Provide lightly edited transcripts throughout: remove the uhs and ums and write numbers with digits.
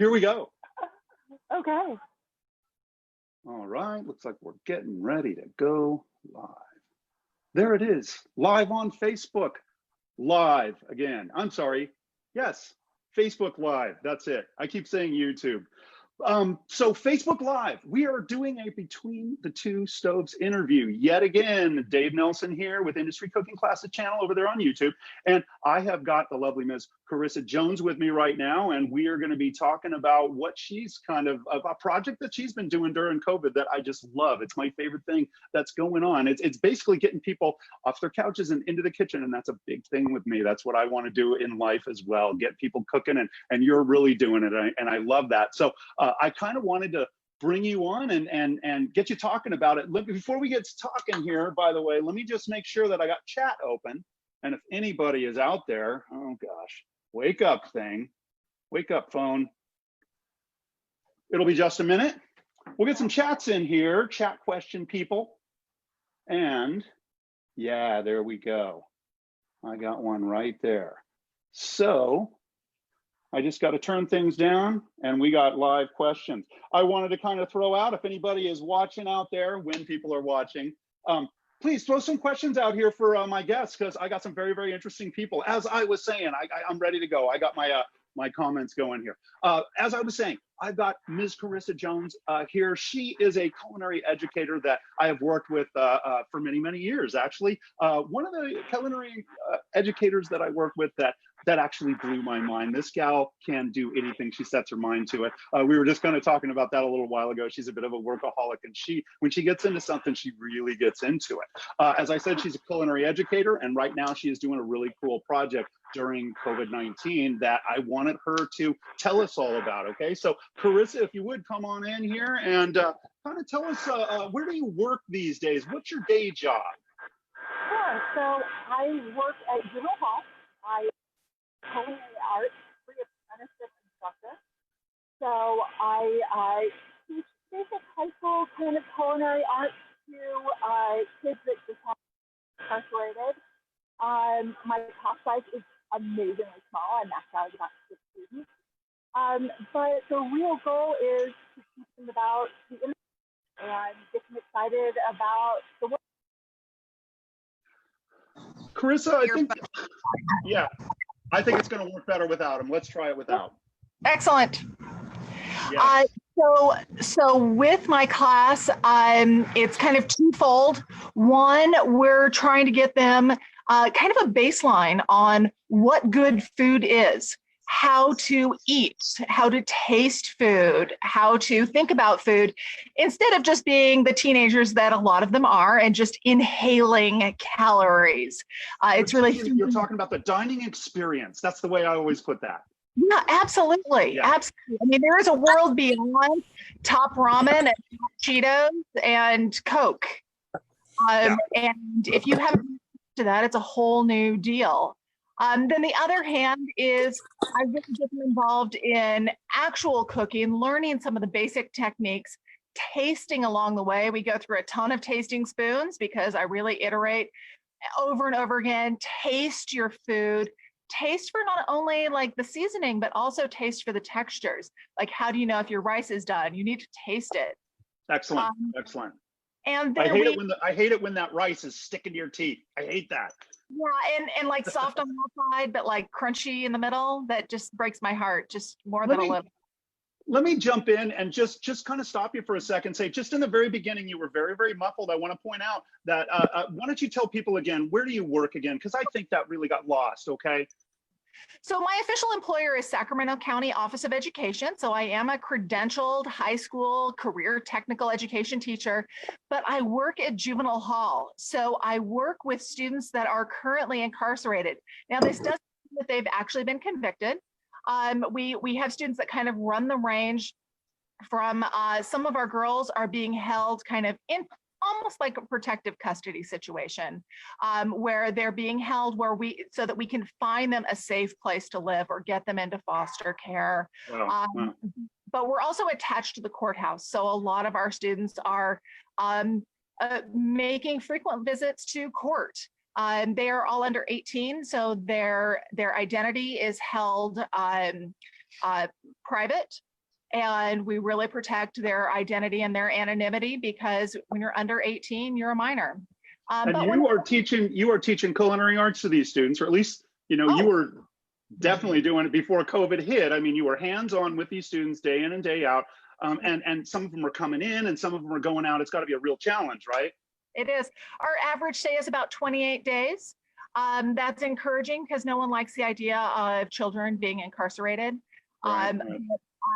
Here we go. Okay. All right, looks like we're getting ready to go live. There it is, live on Facebook. Live again. I'm sorry. Yes, Facebook Live. That's it. I keep saying YouTube. So Facebook Live, we are doing a Between the Two Stoves interview. Yet again, Dave Nelson here with Industry Cooking Classesschannel over there on YouTube. And I have got the lovely Ms. Carissa Jones with me right now. And we are going to be talking about what she's kind of a project that she's been doing during COVID that I just love. It's my favorite thing that's going on. It's basically getting people off their couches and into the kitchen. And that's a big thing with me. That's what I want to do in life as well. Get people cooking, and you're really doing it. And I love that. So I kind of wanted to bring you on and get you talking about it. Look, before we get talking here, by the way, let me just make sure that I got chat open. And if anybody is out there, oh gosh, wake up thing, wake up phone. It'll be just a minute. We'll get some chats in here, chat question people. And yeah, there we go. I got one right there. So I just got to turn things down and we got live questions. I wanted to kind of throw out, if anybody is watching out there, when people are watching, please throw some questions out here for my guests, because I got some very, very interesting people. As I was saying, I'm ready to go. I got my comments going here. As I was saying, I've got Ms. Carissa Jones here. She is a culinary educator that I have worked with for many, many years, actually. One of the culinary educators that I work with that actually blew my mind. This gal can do anything she sets her mind to it. We were just kind of talking about that a little while ago. She's a bit of a workaholic, and when she gets into something, she really gets into it. As I said, she's a culinary educator, and right now she is doing a really cool project during COVID-19 that I wanted her to tell us all about, okay? So Carissa, if you would come on in here and kind of tell us, where do you work these days? What's your day job? Sure, so I work at Juvenile Hall. I culinary arts, free apprenticeship instructor. So I teach basic high school kind of culinary arts to kids that just have incarcerated. My class size is amazingly small. I maxed out about 6 students. But the real goal is to teach them about the industry and get them excited about the work. Carissa, I think it's going to work better without him. Let's try it without. Excellent. Yes. So with my class, it's kind of twofold. One, we're trying to get them kind of a baseline on what good food is, how to eat, how to taste food, how to think about food, instead of just being the teenagers that a lot of them are and just inhaling calories. It's really— You're talking about the dining experience. That's the way I always put that. Yeah, absolutely. Yeah. Absolutely. I mean, there is a world beyond top ramen and top Cheetos and Coke. And if you haven't to that, it's a whole new deal. Then the other hand is I really get them involved in actual cooking, learning some of the basic techniques, tasting along the way. We go through a ton of tasting spoons because I really iterate over and over again. Taste your food. Taste for not only like the seasoning, but also taste for the textures. Like, how do you know if your rice is done? You need to taste it. Excellent. Excellent. And then I hate it when that rice is sticking to your teeth. I hate that. Yeah, and like soft on the outside, but like crunchy in the middle. That just breaks my heart, just more than a little. Let me jump in and just kind of stop you for a second. Say, just in the very beginning, you were very, very muffled. I want to point out that, why don't you tell people again, where do you work again? Because I think that really got lost, okay? So my official employer is Sacramento County Office of Education. So I am a credentialed high school career technical education teacher, but I work at Juvenile Hall. So I work with students that are currently incarcerated. Now, this doesn't mean that they've actually been convicted. We have students that kind of run the range from some of our girls are being held kind of in almost like a protective custody situation, where they're being held so that we can find them a safe place to live or get them into foster care. Wow. But we're also attached to the courthouse. So a lot of our students are making frequent visits to court. They are all under 18, so their identity is held private. And we really protect their identity and their anonymity, because when you're under 18, you're a minor. And you are teaching culinary arts to these students, or at least, you were definitely doing it before COVID hit. I mean, you were hands-on with these students day in and day out. And some of them are coming in and some of them are going out. It's got to be a real challenge, right? It is. Our average stay is about 28 days. That's encouraging, because no one likes the idea of children being incarcerated. Right.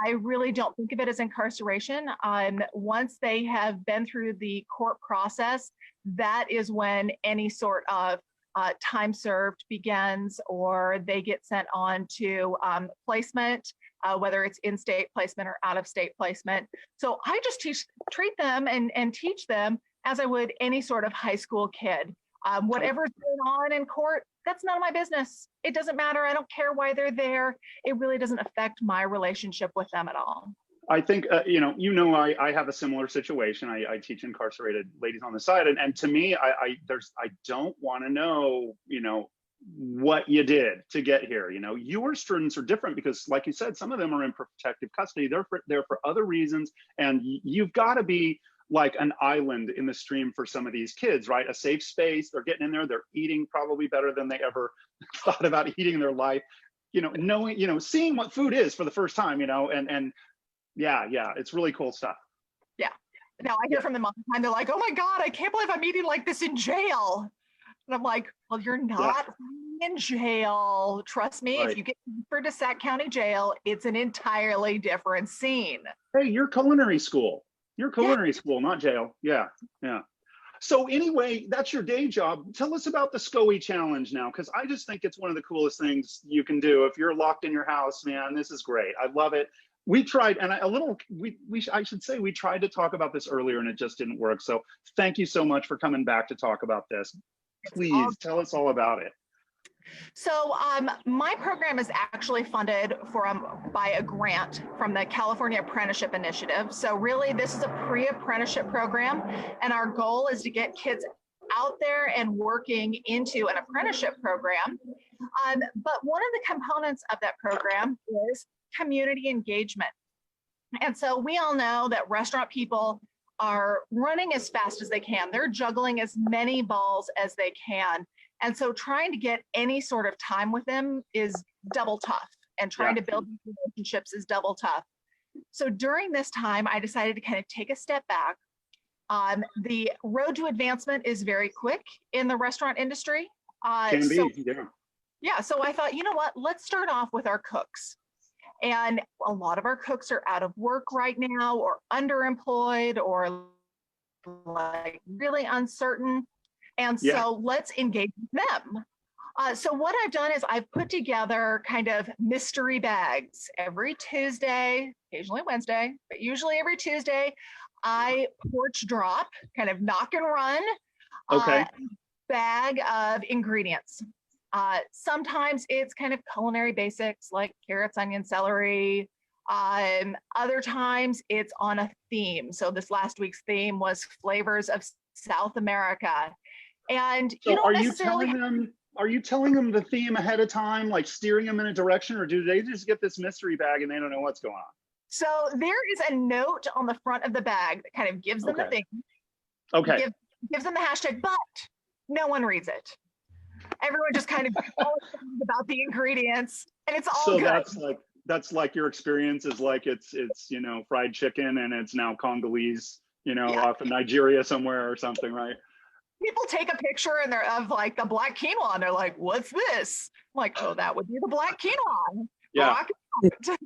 I really don't think of it as incarceration. Once they have been through the court process, that is when any sort of time served begins, or they get sent on to placement, whether it's in-state placement or out-of-state placement. So I just treat them and teach them as I would any sort of high school kid. Whatever's going on in court, that's none of my business. It doesn't matter. I don't care why they're there. It really doesn't affect my relationship with them at all. I think, I have a similar situation. I teach incarcerated ladies on the side. And to me, I don't want to know, what you did to get here. Your students are different because, like you said, some of them are in protective custody. They're there for other reasons. And you've got to be like an island in the stream for some of these kids, right? A safe space. They're getting in there. They're eating probably better than they ever thought about eating in their life. Knowing, seeing what food is for the first time, and yeah, it's really cool stuff. Yeah. Now I hear from them all the time. They're like, "Oh my God, I can't believe I'm eating like this in jail." And I'm like, "Well, you're not in jail. Trust me, Right. If you get transferred to Sac County Jail, it's an entirely different scene." Hey, you're culinary school. You're culinary school, not jail. Yeah. So anyway, that's your day job. Tell us about the SCOE challenge now, because I just think it's one of the coolest things you can do. If you're locked in your house, man, this is great. I love it. We tried, and I should say we tried to talk about this earlier and it just didn't work. So thank you so much for coming back to talk about this. Please tell us all about it. So my program is actually funded by a grant from the California Apprenticeship Initiative. So really, this is a pre-apprenticeship program, and our goal is to get kids out there and working into an apprenticeship program. But one of the components of that program is community engagement. And so we all know that restaurant people are running as fast as they can. They're juggling as many balls as they can. And so trying to get any sort of time with them is double tough, and trying to build these relationships is double tough. So during this time, I decided to kind of take a step back. The road to advancement is very quick in the restaurant industry. Can be, yeah. So I thought, you know what, let's start off with our cooks. And a lot of our cooks are out of work right now, or underemployed, or like really uncertain. And so let's engage them. So what I've done is I've put together kind of mystery bags every Tuesday, occasionally Wednesday, but usually every Tuesday. I porch drop, kind of knock and run, bag of ingredients. Sometimes it's kind of culinary basics like carrots, onions, celery. Other times it's on a theme. So this last week's theme was flavors of South America. And so you don't necessarily are you telling them the theme ahead of time, like steering them in a direction, or do they just get this mystery bag and they don't know what's going on? So there is a note on the front of the bag that kind of gives them the theme. Okay. Gives them the hashtag, but no one reads it. Everyone just kind of about the ingredients, and it's all good. So that's like your experience is like it's fried chicken and it's now Congolese, off in Nigeria somewhere or something, right? People take a picture and they're of like the black quinoa, and they're like, "What's this?" I'm like, "Oh, that would be the black quinoa." Yeah.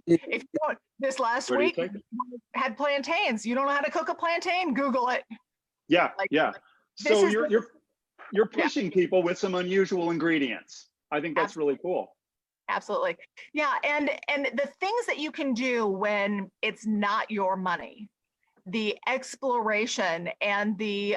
If you don't, this last week had plantains. You don't know how to cook a plantain? Google it. Yeah, So you're pushing people with some unusual ingredients. I think that's really cool. Absolutely. Yeah, and the things that you can do when it's not your money, the exploration and the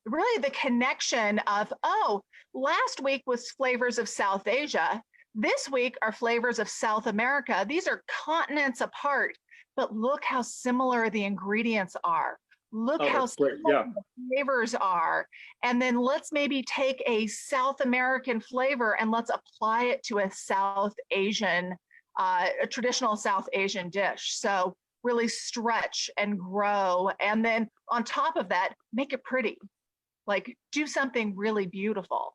really the connection of, oh, last week was flavors of South Asia. This week are flavors of South America. These are continents apart, but look how similar the ingredients are. Look how similar the flavors are. And then let's maybe take a South American flavor and let's apply it to a South Asian, a traditional South Asian dish. So really stretch and grow. And then on top of that, make it pretty, like do something really beautiful.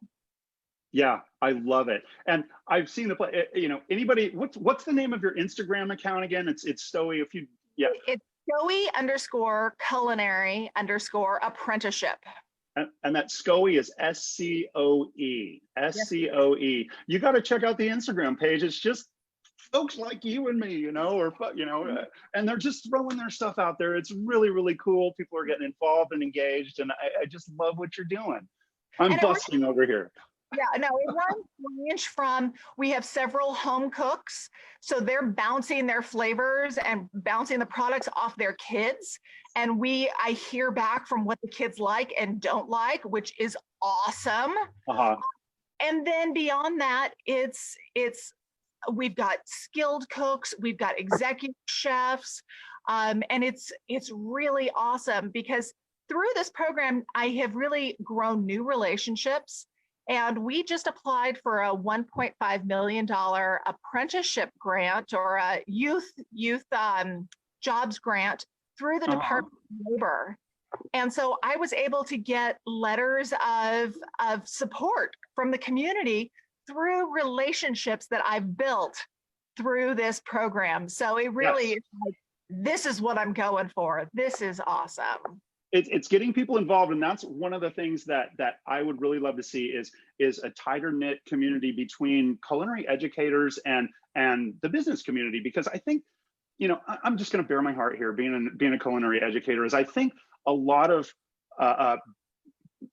Yeah, I love it. And I've seen the play, you know, anybody, what's the name of your Instagram account again? It's Stowe, if you, yeah. It's Joany_culinary_apprenticeship. And that SCOE is SCOE, SCOE. You got to check out the Instagram page. It's just folks like you and me, you know, or, you know, and they're just throwing their stuff out there. It's really, really cool. People are getting involved and engaged. And I just love what you're doing. I'm busting over here. Yeah, no, it runs range from, we have several home cooks, so they're bouncing their flavors and bouncing the products off their kids. And I hear back from what the kids like and don't like, which is awesome. And then beyond that, we've got skilled cooks, we've got executive chefs, and it's really awesome because through this program, I have really grown new relationships. And we just applied for a $1.5 million apprenticeship grant or a youth jobs grant through the Department of Labor. And so I was able to get letters of support from the community through relationships that I've built through this program. So it really is like, this is what I'm going for. This is awesome. It's getting people involved, and that's one of the things that I would really love to see is a tighter knit community between culinary educators and the business community. Because I think, you know, I'm just going to bare my heart here, being a culinary educator, is I think a lot of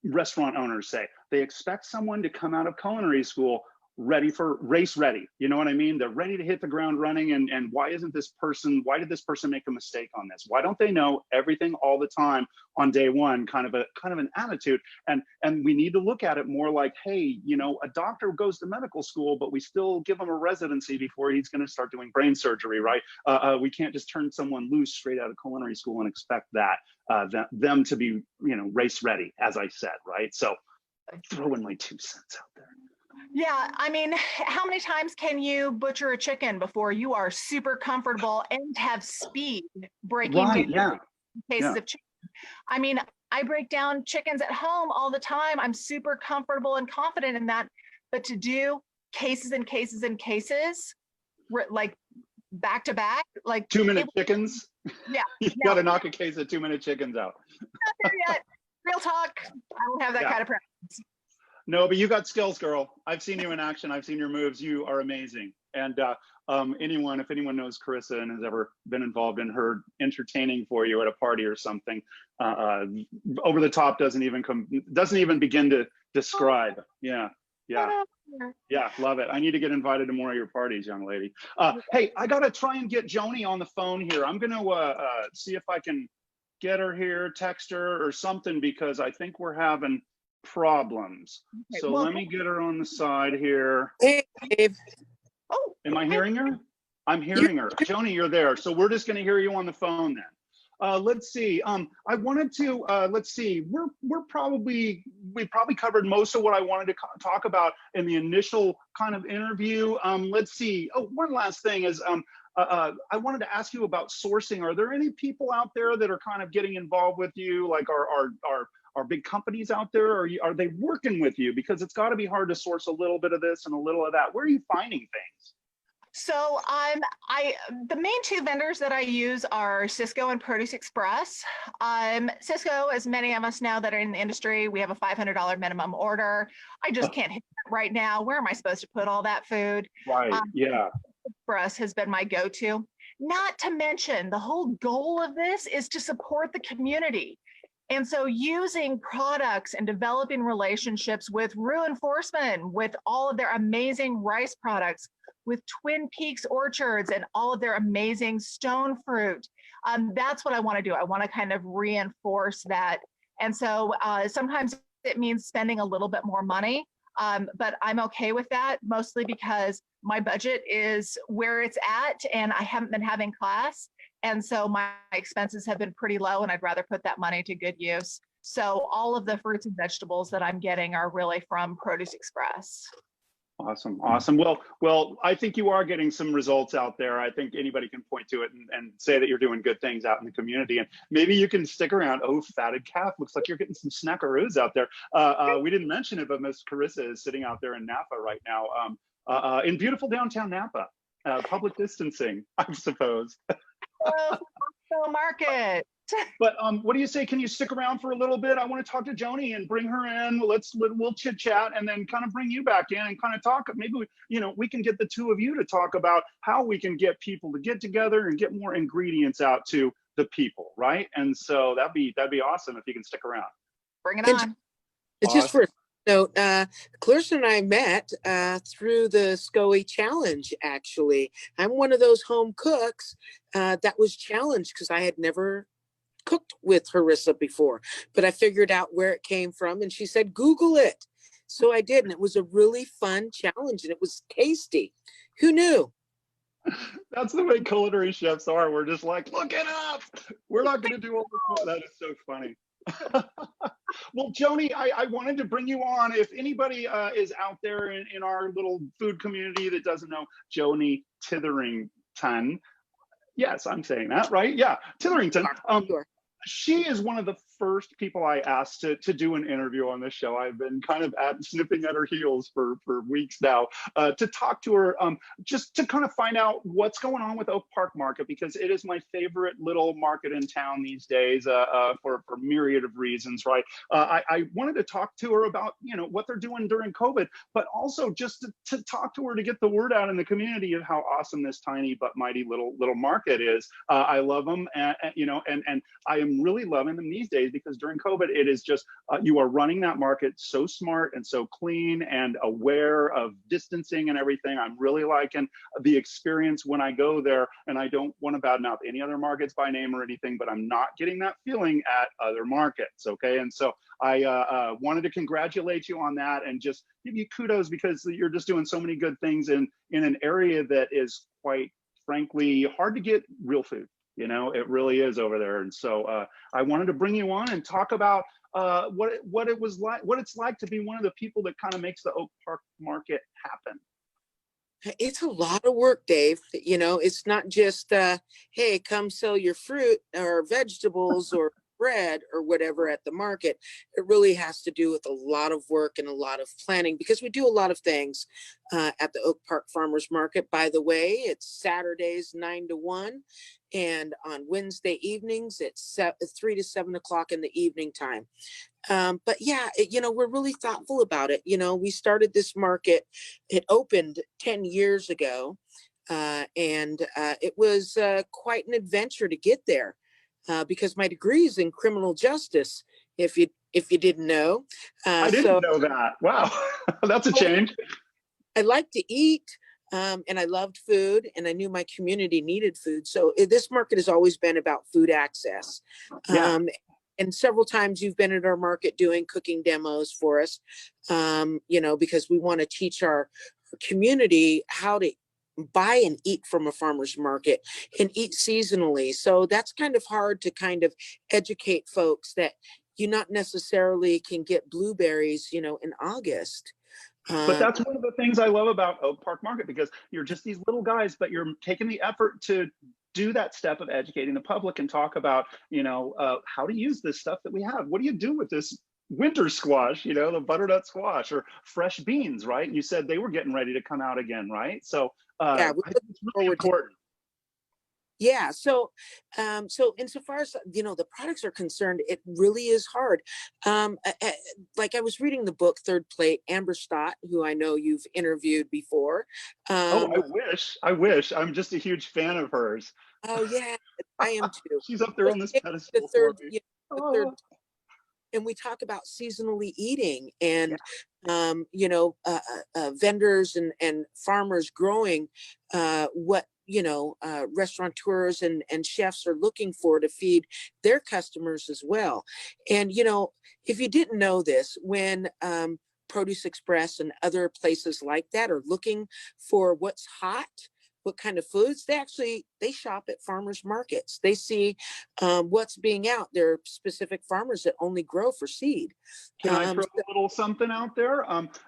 restaurant owners say they expect someone to come out of culinary school race ready. You know what I mean? They're ready to hit the ground running. And why did this person make a mistake on this? Why don't they know everything all the time on day one? Kind of an attitude. And we need to look at it more like, hey, you know, a doctor goes to medical school, but we still give him a residency before he's going to start doing brain surgery, right? We can't just turn someone loose straight out of culinary school and expect them to be, you know, race ready, as I said, right? So I'm throwing my 2 cents out there. Yeah, I mean, how many times can you butcher a chicken before you are super comfortable and have speed breaking down cases of chicken? I mean, I break down chickens at home all the time. I'm super comfortable and confident in that. But to do cases and cases and cases, like back to back, like 2-minute chickens. Yeah, you got to knock a case of 2-minute chickens out. Not there yet. Real talk. I don't have that kind of practice. No, but you got skills, girl. I've seen you in action. I've seen your moves. You are amazing. And if anyone knows Carissa and has ever been involved in her entertaining for you at a party or something, over the top doesn't even begin to describe. Yeah. Love it. I need to get invited to more of your parties, young lady. Hey, I got to try and get Joany on the phone here. I'm going to see if I can get her here, text her or something, because I think we're having problems. Okay, so let me get her on the side here. Hey, Dave. Oh, am I hearing her? I'm hearing her. Joany, you're there. So we're just going to hear you on the phone then. Let's see. I wanted to, let's see. We probably covered most of what I wanted to talk about in the initial kind of interview. Let's see. Oh, one last thing is, I wanted to ask you about sourcing. Are there any people out there that are kind of getting involved with you, like are big companies out there, or are they working with you? Because it's got to be hard to source a little bit of this and a little of that. Where are you finding things? So the main 2 vendors that I use are Sysco and Produce Express. Sysco, as many of us now that are in the industry, we have a $500 minimum order. I just can't hit that right now. Where am I supposed to put all that food? Right, yeah. Express has been my go-to. Not to mention, the whole goal of this is to support the community. And so using products and developing relationships with Rue Enforcement, with all of their amazing rice products, with Twin Peaks Orchards and all of their amazing stone fruit. That's what I want to do. I want to kind of reinforce that. And so sometimes it means spending a little bit more money, but I'm okay with that, mostly because my budget is where it's at and I haven't been having class. And so my expenses have been pretty low and I'd rather put that money to good use. So all of the fruits and vegetables that I'm getting are really from Produce Express. Awesome. Awesome. Well, I think you are getting some results out there. I think anybody can point to it and say that you're doing good things out in the community. And maybe you can stick around. Oh, fatted calf. Looks like you're getting some snackaroos out there. We didn't mention it, but Miss Carissa is sitting out there in Napa right now, in beautiful downtown Napa. Public distancing, I suppose. Oh, market. But what do you say? Can you stick around for a little bit? I want to talk to Joany and bring her in. We'll chit chat and then kind of bring you back in and kind of talk. Maybe we can get the two of you to talk about how we can get people to get together and get more ingredients out to the people, right? And so that'd be awesome if you can stick around. Bring it on. Just for a note, Clarissa and I met through the SCOE challenge. Actually, I'm one of those home cooks that was challenged because I had never cooked with Carissa before, but I figured out where it came from, and she said, Google it. So I did, and it was a really fun challenge, and it was tasty. Who knew? That's the way culinary chefs are. We're just like, look it up. We're not going to do all this. That is so funny. Well, Joany, I wanted to bring you on. If anybody is out there in our little food community that doesn't know Joany Titherington, yes, I'm saying that right. Yeah, Titherington. Sure. She is one of the first people I asked to do an interview on this show. I've been kind of snipping at her heels for weeks now to talk to her, just to kind of find out what's going on with Oak Park Market, because it is my favorite little market in town these days for myriad of reasons, right? I wanted to talk to her about, what they're doing during COVID, but also just to talk to her to get the word out in the community of how awesome this tiny but mighty little market is. I love them, and I am really loving them these days because during COVID, it is just, you are running that market so smart and so clean and aware of distancing and everything. I'm really liking the experience when I go there, and I don't want to badmouth any other markets by name or anything, but I'm not getting that feeling at other markets, okay? And so I wanted to congratulate you on that and just give you kudos because you're just doing so many good things in an area that is quite frankly hard to get real food. It really is over there. And so I wanted to bring you on and talk about what it was like, what it's like to be one of the people that kind of makes the Oak Park Market happen. It's a lot of work, Dave. It's not just, hey, come sell your fruit or vegetables or bread or whatever at the market. It really has to do with a lot of work and a lot of planning because we do a lot of things at the Oak Park Farmers Market. By the way, it's Saturdays 9 to 1, and on Wednesday evenings it's 3 to 7 o'clock in the evening time. But yeah, we're really thoughtful about it. We started this market. It opened 10 years ago, and it was quite an adventure to get there. Because my degree is in criminal justice, if you didn't know. I didn't know that. Wow, that's a change. I like to eat, and I loved food, and I knew my community needed food. So this market has always been about food access. Yeah. And several times you've been at our market doing cooking demos for us, because we want to teach our community how to buy and eat from a farmer's market and eat seasonally. So that's kind of hard to kind of educate folks that you not necessarily can get blueberries, in August. But that's one of the things I love about Oak Park Market, because you're just these little guys, but you're taking the effort to do that step of educating the public and talk about, how to use this stuff that we have. What do you do with this winter squash, the butternut squash or fresh beans, right? And you said they were getting ready to come out again, right? So yeah, I think it's really important. Yeah. So insofar as, the products are concerned, it really is hard. Like I was reading the book, Third Plate, Amber Stott, who I know you've interviewed before. Oh, I wish. I'm just a huge fan of hers. Oh yeah, I am too. She's up there on this pedestal. The third, and we talk about seasonally eating and, vendors and farmers growing what, restaurateurs and chefs are looking for to feed their customers as well. And, if you didn't know this, when Produce Express and other places like that are looking for what's hot, what kind of foods, they shop at farmers markets. They see what's being out. There are specific farmers that only grow for seed. Can I throw a little something out there?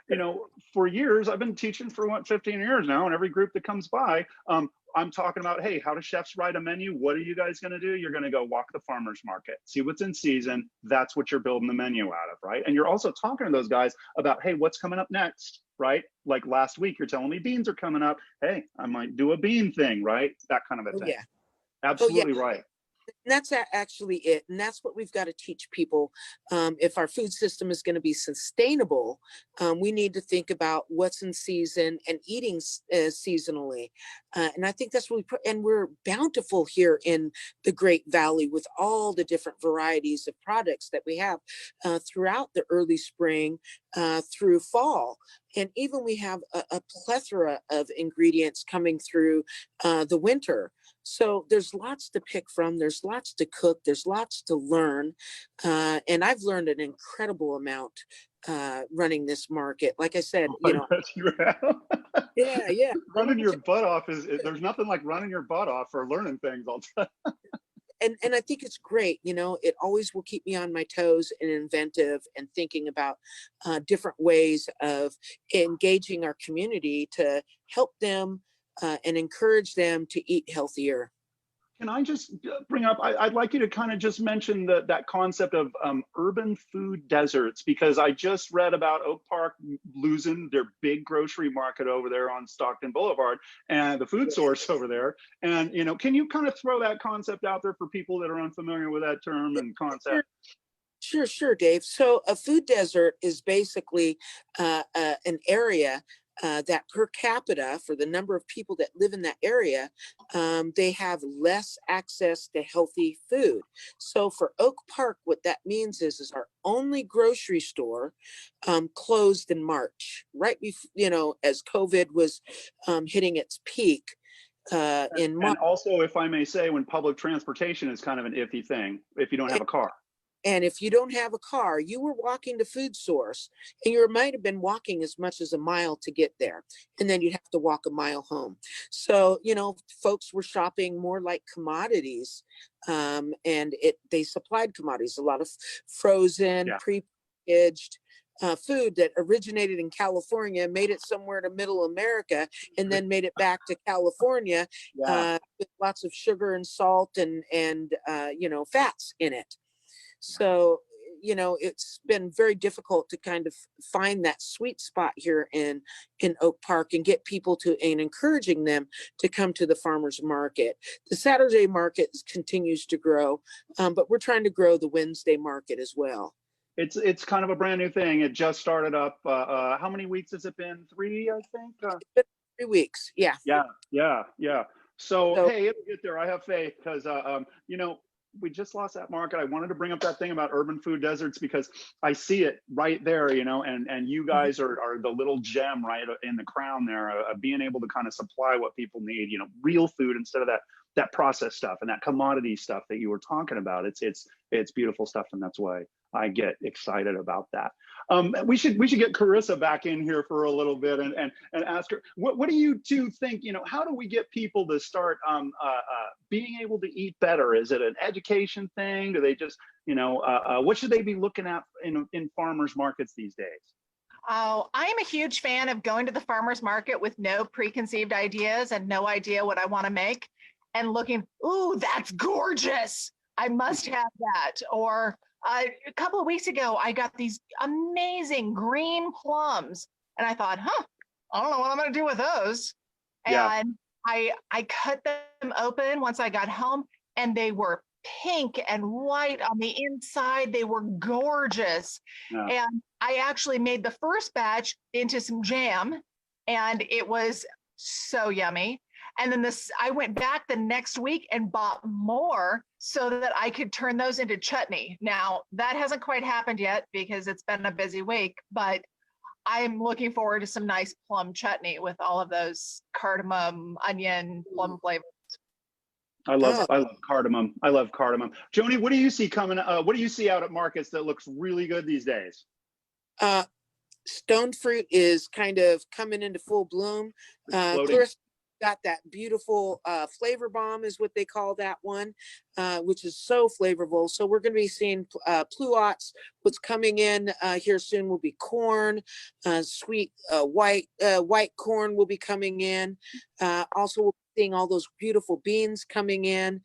You know, for years, I've been teaching for 15 years now, and every group that comes by, I'm talking about, hey, how do chefs write a menu? What are you guys going to do? You're going to go walk the farmer's market, see what's in season. That's what you're building the menu out of, right? And you're also talking to those guys about, hey, what's coming up next, right? Like last week, you're telling me beans are coming up. Hey, I might do a bean thing, right? That kind of a thing. Yeah. Absolutely right. And that's actually it. And that's what we've got to teach people. If our food system is going to be sustainable, we need to think about what's in season and eating seasonally. And I think that's what and we're bountiful here in the Great Valley with all the different varieties of products that we have throughout the early spring through fall. And even we have a plethora of ingredients coming through the winter. So there's lots to pick from, there's lots to cook, there's lots to learn. And I've learned an incredible amount running this market. Like I said, you know. You have. Yeah. Running your butt off there's nothing like running your butt off for learning things all the time. And I think it's great, you know, it always will keep me on my toes and inventive and thinking about different ways of engaging our community to help them and encourage them to eat healthier. Can I just bring up, I'd like you to kind of just mention that concept of urban food deserts, because I just read about Oak Park losing their big grocery market over there on Stockton Boulevard and the food source over there. And, you know, can you kind of throw that concept out there for people that are unfamiliar with that term and concept? Sure, Dave. So a food desert is basically an area that per capita, for the number of people that live in that area, they have less access to healthy food. So for Oak Park, what that means is our only grocery store closed in March, right before, you know, as COVID was hitting its peak in March. And also, if I may say, when public transportation is kind of an iffy thing, if you don't have a car. And if you don't have a car, you were walking to food source and you might have been walking as much as a mile to get there. And then you'd have to walk a mile home. So, you know, folks were shopping more like commodities and they supplied commodities, a lot of frozen, pre-packaged food that originated in California, made it somewhere to middle America, and then made it back to California with lots of sugar and salt and you know, fats in it. So, you know, it's been very difficult to kind of find that sweet spot here in Oak Park and get people to, and encouraging them to come to the farmers market. The Saturday market continues to grow, but we're trying to grow the Wednesday market as well. It's kind of a brand new thing. It just started up. How many weeks has it been? 3, I think. It's been 3 weeks. Yeah. So hey, it'll get there. I have faith because you know, we just lost that market. I wanted to bring up that thing about urban food deserts because I see it right there, you know, and you guys are the little gem right in the crown there, being able to kind of supply what people need, you know, real food instead of that processed stuff and that commodity stuff that you were talking about. It's beautiful stuff, and that's why I get excited about that. We should get Carissa back in here for a little bit and ask her, what do you two think, you know, how do we get people to start being able to eat better? Is it an education thing? Do they just, you know, what should they be looking at in farmers markets these days? Oh, I'm a huge fan of going to the farmer's market with no preconceived ideas and no idea what I want to make and looking, ooh, that's gorgeous. I must have that. Or a couple of weeks ago, I got these amazing green plums and I thought, I don't know what I'm going to do with those. And I cut them open once I got home and they were pink and white on the inside. They were gorgeous. And I actually made the first batch into some jam and it was so yummy. And then I went back the next week and bought more so that I could turn those into chutney. Now, that hasn't quite happened yet because it's been a busy week, but I'm looking forward to some nice plum chutney with all of those cardamom, onion, plum flavors. I love cardamom. I love cardamom. Joany, what do you see coming? What do you see out at markets that looks really good these days? Stone fruit is kind of coming into full bloom. Carissa, got that beautiful flavor bomb is what they call that one, which is so flavorful. So we're going to be seeing pluots. What's coming in here soon will be corn, sweet white corn will be coming in. Also, we'll be seeing all those beautiful beans coming in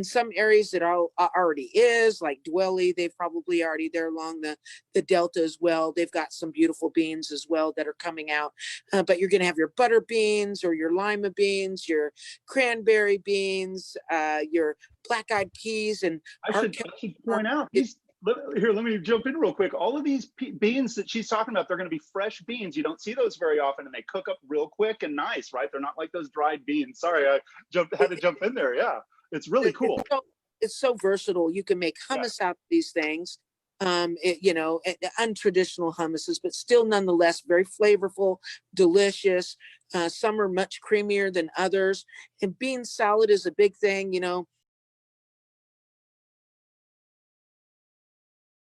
some areas that already is, like Dwelly. They've probably already there along the Delta as well. They've got some beautiful beans as well that are coming out. But you're going to have your butter beans or your lima beans, your cranberry beans, your black-eyed peas, and I should point out these. Here, let me jump in real quick. All of these beans that she's talking about, they're going to be fresh beans. You don't see those very often, and they cook up real quick and nice, right? They're not like those dried beans. Sorry, I had to jump in there. Yeah, it's really cool. It's so versatile. You can make hummus out of these things. Untraditional hummuses, but still nonetheless very flavorful, delicious. Some are much creamier than others. And bean salad is a big thing.